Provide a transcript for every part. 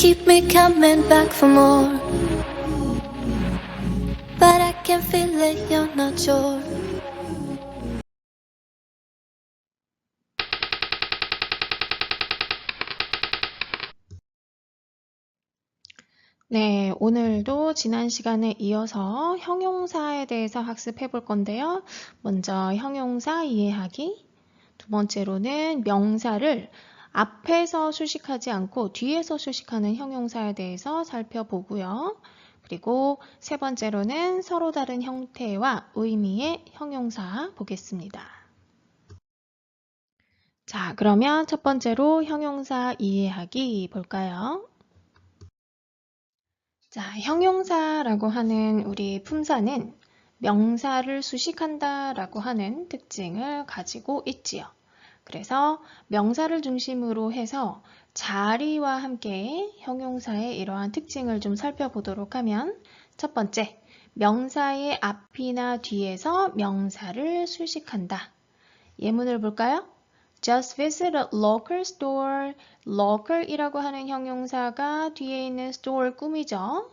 keep me coming back for more, but I can feel it, you're not sure. 네, 오늘도 지난 시간에 이어서 형용사에 대해서 학습해 볼 건데요. 먼저 형용사 이해하기, 두 번째로는 명사를 앞에서 수식하지 않고 뒤에서 수식하는 형용사에 대해서 살펴보고요. 그리고 세 번째로는 서로 다른 형태와 의미의 형용사 보겠습니다. 자, 그러면 첫 번째로 형용사 이해하기 볼까요? 자, 형용사라고 하는 우리 품사는 명사를 수식한다 라고 하는 특징을 가지고 있지요. 그래서 명사를 중심으로 해서 자리와 함께 형용사의 이러한 특징을 좀 살펴보도록 하면 첫 번째, 명사의 앞이나 뒤에서 명사를 수식한다. 예문을 볼까요? Just visit a local store. local이라고 하는 형용사가 뒤에 있는 store 꾸미죠.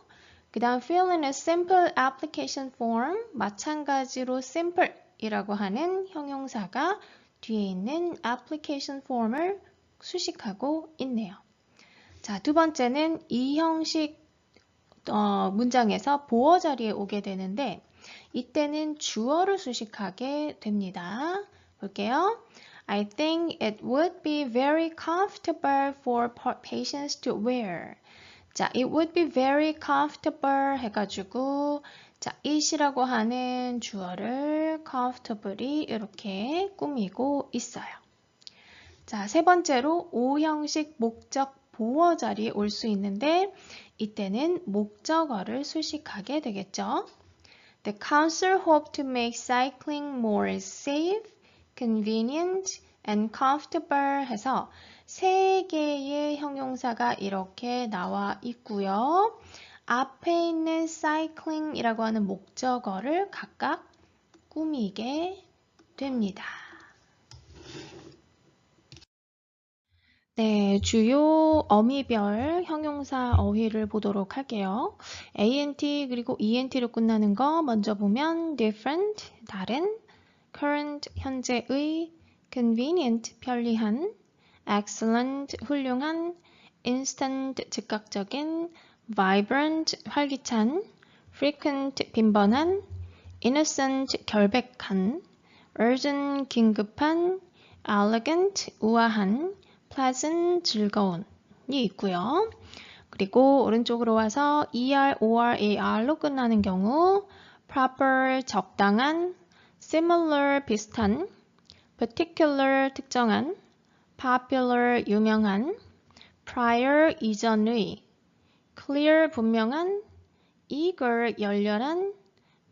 그 다음 fill in a simple application form. 마찬가지로 simple이라고 하는 형용사가 뒤에 있는 application form을 수식하고 있네요. 자, 두 번째는 이 형식 문장에서 보어 자리에 오게 되는데 이때는 주어를 수식하게 됩니다. 볼게요. I think it would be very comfortable for patients to wear. 자, it would be very comfortable 해가지고 자, it이라고 하는 주어를 comfortably 이렇게 꾸미고 있어요. 자, 세 번째로 오형식 목적 보어 자리에 올 수 있는데 이때는 목적어를 수식하게 되겠죠. The council hoped to make cycling more safe, convenient, and comfortable 해서 세 개의 형용사가 이렇게 나와 있고요. 앞에 있는 cycling이라고 하는 목적어를 각각 꾸미게 됩니다. 네, 주요 어미별 형용사 어휘를 보도록 할게요. ant 그리고 ent로 끝나는 거 먼저 보면 different, 다른, current, 현재의, convenient, 편리한, excellent, 훌륭한, instant, 즉각적인, vibrant, 활기찬, frequent, 빈번한, innocent, 결백한, urgent, 긴급한, elegant, 우아한, pleasant, 즐거운이 있고요. 그리고 오른쪽으로 와서 er, or, ar로 끝나는 경우 proper, 적당한, similar, 비슷한, particular, 특정한, popular, 유명한, prior, 이전의, clear, 분명한, eager, 열렬한,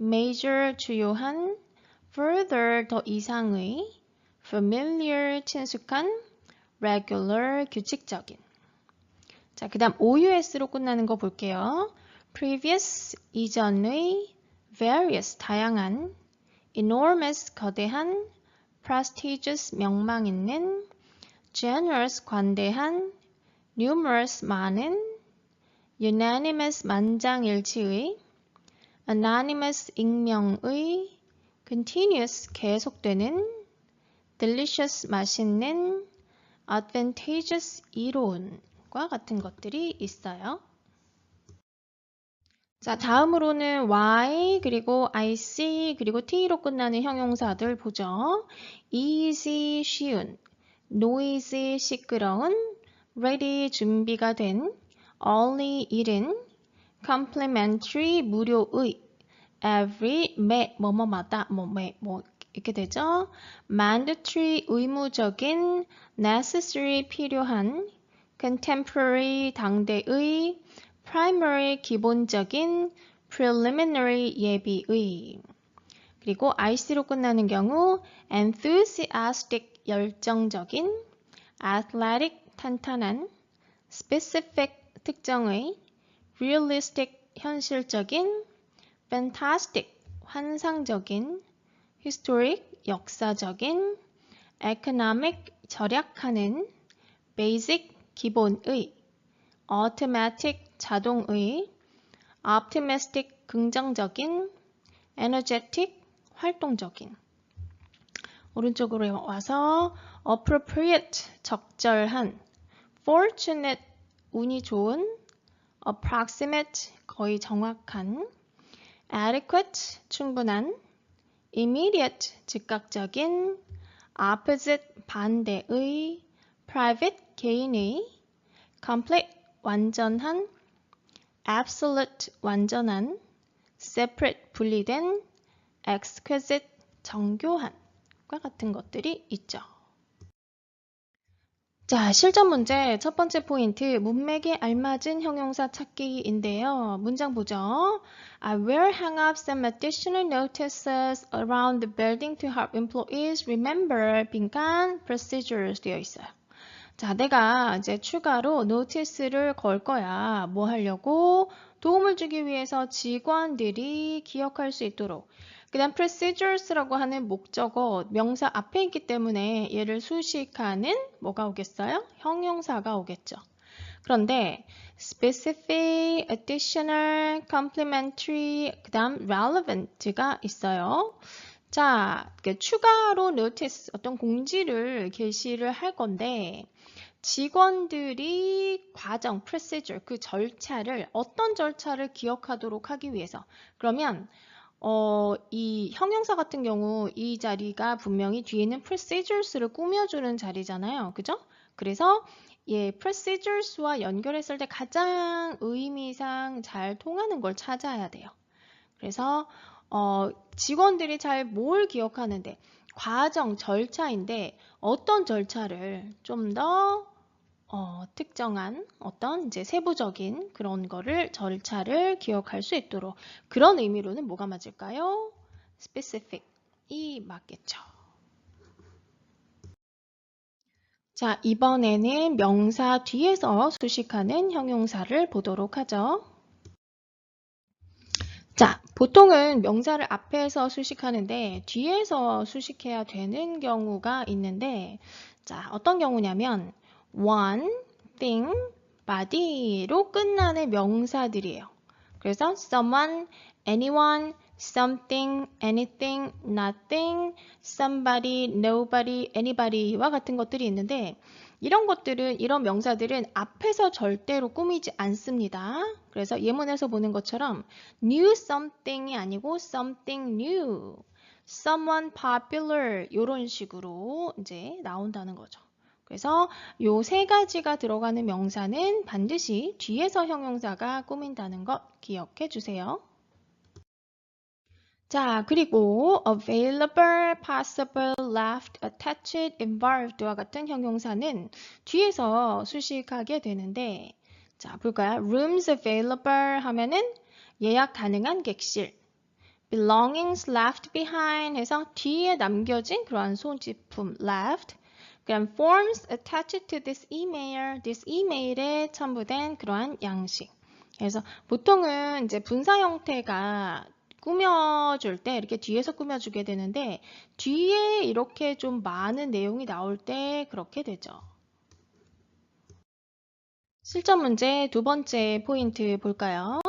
major, 주요한, further, 더 이상의, familiar, 친숙한, regular, 규칙적인. 자, 그 다음 OUS로 끝나는 거 볼게요. previous, 이전의, various, 다양한, enormous, 거대한, prestigious, 명망 있는, generous, 관대한, numerous, 많은, unanimous, 만장일치의, anonymous, 익명의, continuous, 계속되는, delicious, 맛있는, advantageous, 이로운과 같은 것들이 있어요. 자, 다음으로는 y 그리고 ic 그리고 t로 끝나는 형용사들 보죠. easy, 쉬운, noisy, 시끄러운, ready, 준비가 된, only, 이른, complimentary, 무료의, every, 매, 뭐뭐마다, 이렇게 되죠. mandatory, 의무적인, necessary, 필요한, contemporary, 당대의, primary, 기본적인, preliminary, 예비의. 그리고 ic로 끝나는 경우 enthusiastic, 열정적인, athletic, 탄탄한, specific, 특정의, realistic, 현실적인, fantastic, 환상적인, historic, 역사적인, economic, 절약하는, basic, 기본의, automatic, 자동의, optimistic, 긍정적인, energetic, 활동적인. 오른쪽으로 와서 appropriate, 적절한, fortunate, 운이 좋은, approximate, 거의 정확한, adequate, 충분한, immediate, 즉각적인, opposite, 반대의, private, 개인의, complete, 완전한, absolute, 완전한, separate, 분리된, exquisite, 정교한 과 같은 것들이 있죠. 자, 실전 문제 첫 번째 포인트, 문맥에 알맞은 형용사 찾기인데요. 문장 보죠. I will hang up some additional notices around the building to help employees remember 빈칸 procedures 되어 있어요. 자, 내가 이제 추가로 노티스를 걸 거야. 뭐 하려고? 도움을 주기 위해서 직원들이 기억할 수 있도록. 그 다음 procedures라고 하는 목적어, 명사 앞에 있기 때문에 얘를 수식하는 뭐가 오겠어요? 형용사가 오겠죠. 그런데 specific, additional, complementary, 그 다음 relevant가 있어요. 자, 추가로 notice, 어떤 공지를 게시를 할 건데 직원들이 과정, procedure, 그 절차를 어떤 절차를 기억하도록 하기 위해서 그러면 이 형용사 같은 경우 이 자리가 분명히 뒤에는 procedures를 꾸며주는 자리잖아요. 그죠? 그래서 procedures와 연결했을 때 가장 의미상 잘 통하는 걸 찾아야 돼요. 그래서 직원들이 잘 뭘 기억하는데 과정, 절차인데 어떤 절차를 좀 더 특정한 어떤 이제 세부적인 그런 거를 절차를 기억할 수 있도록 그런 의미로는 뭐가 맞을까요? specific이 맞겠죠. 자, 이번에는 명사 뒤에서 수식하는 형용사를 보도록 하죠. 자, 보통은 명사를 앞에서 수식하는데 뒤에서 수식해야 되는 경우가 있는데 자, 어떤 경우냐면 one, thing, body로 끝나는 명사들이에요. 그래서 someone, anyone, something, anything, nothing, somebody, nobody, anybody와 같은 것들이 있는데 이런 명사들은 앞에서 절대로 꾸미지 않습니다. 그래서 예문에서 보는 것처럼 new something이 아니고 something new, someone popular 이런 식으로 이제 나온다는 거죠. 그래서 요 세 가지가 들어가는 명사는 반드시 뒤에서 형용사가 꾸민다는 것 기억해 주세요. 자, 그리고 available, possible, left, attached, involved와 같은 형용사는 뒤에서 수식하게 되는데 자, 볼까요? rooms available 하면은 예약 가능한 객실. belongings left behind 해서 뒤에 남겨진 그러한 소지품 left. 그럼 forms attached to this email에 첨부된 그러한 양식. 그래서 보통은 이제 분사 형태가 꾸며줄 때 이렇게 뒤에서 꾸며주게 되는데 뒤에 이렇게 좀 많은 내용이 나올 때 그렇게 되죠. 실전 문제 두 번째 포인트 볼까요?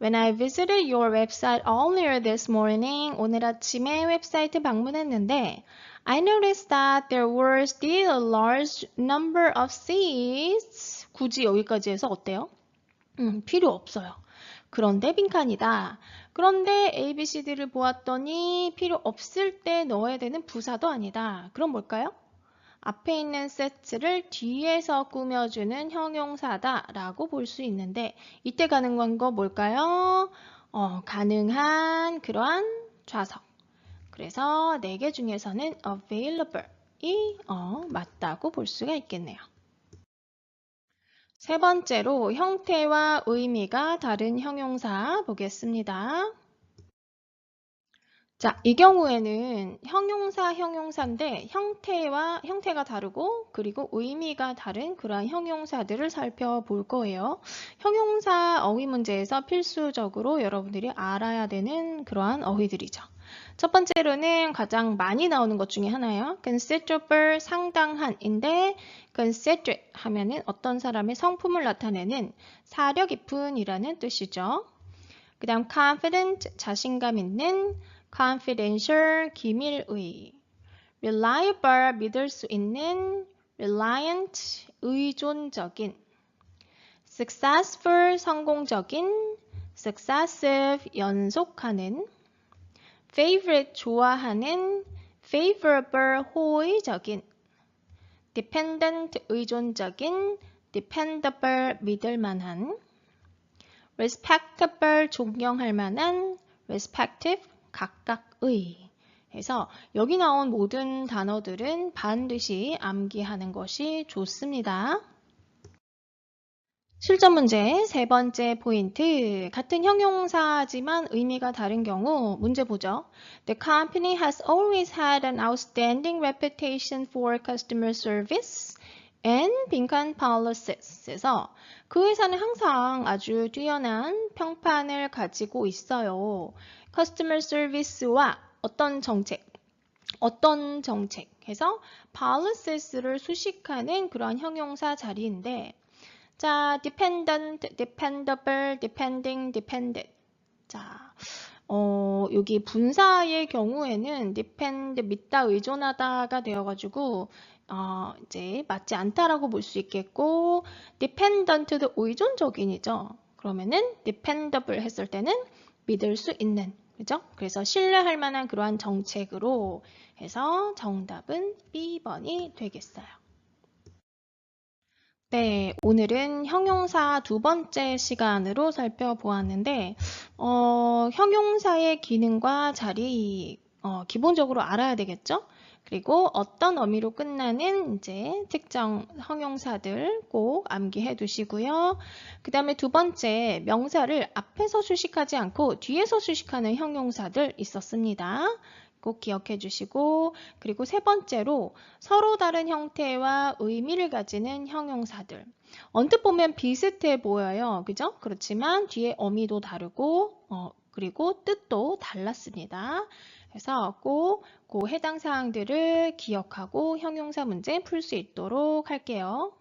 When I visited your website earlier this morning, 오늘 아침에 웹사이트 방문했는데 I noticed that there were still a large number of seats. 굳이 여기까지 해서 어때요? 필요 없어요. 그런데 빈칸이다. 그런데 ABCD를 보았더니 필요 없을 때 넣어야 되는 부사도 아니다. 그럼 뭘까요? 앞에 있는 세트를 뒤에서 꾸며주는 형용사다 라고 볼 수 있는데 이때 가능한 거 뭘까요? 가능한 그러한 좌석. 그래서 4개 중에서는 available이 맞다고 볼 수가 있겠네요. 세 번째로 형태와 의미가 다른 형용사 보겠습니다. 자, 이 경우에는 형용사인데 형태가 다르고 그리고 의미가 다른 그러한 형용사들을 살펴볼 거예요. 형용사 어휘 문제에서 필수적으로 여러분들이 알아야 되는 그러한 어휘들이죠. 첫 번째로는 가장 많이 나오는 것 중에 하나예요. considerable, 상당한인데 considerate 하면은 어떤 사람의 성품을 나타내는 사려 깊은이라는 뜻이죠. 그 다음 confident, 자신감 있는, confidential, 기밀의, reliable, 믿을 수 있는, reliant, 의존적인, successful, 성공적인, successive, 연속하는, favorite, 좋아하는, favorable, 호의적인, dependent, 의존적인, dependable, 믿을 만한, respectable, 존경할 만한, respective, 각각의. 그래서 여기 나온 모든 단어들은 반드시 암기하는 것이 좋습니다. 실전 문제 세 번째 포인트. 같은 형용사지만 의미가 다른 경우 문제 보죠. The company has always had an outstanding reputation for customer service and 빈칸 policies. 그래서 그 회사는 항상 아주 뛰어난 평판을 가지고 있어요. customer service와 어떤 정책 해서 polices를 수식하는 그런 형용사 자리인데 자, dependent, dependable, depending, dependent. 자, 여기 분사의 경우에는 depend, 믿다, 의존하다가 되어가지고 이제 맞지 않다라고 볼 수 있겠고 dependent도 의존적인이죠. 그러면은 dependable 했을 때는 믿을 수 있는, 그죠? 그래서 신뢰할 만한 그러한 정책으로 해서 정답은 B번이 되겠어요. 네, 오늘은 형용사 두 번째 시간으로 살펴보았는데, 형용사의 기능과 자리, 기본적으로 알아야 되겠죠? 그리고 어떤 어미로 끝나는 이제 특정 형용사들 꼭 암기해 두시고요. 그 다음에 두 번째, 명사를 앞에서 수식하지 않고 뒤에서 수식하는 형용사들 있었습니다. 꼭 기억해 주시고, 그리고 세 번째로 서로 다른 형태와 의미를 가지는 형용사들. 언뜻 보면 비슷해 보여요. 그죠? 그렇지만 뒤에 어미도 다르고, 그리고 뜻도 달랐습니다. 그래서 꼭 그 해당 사항들을 기억하고 형용사 문제 풀 수 있도록 할게요.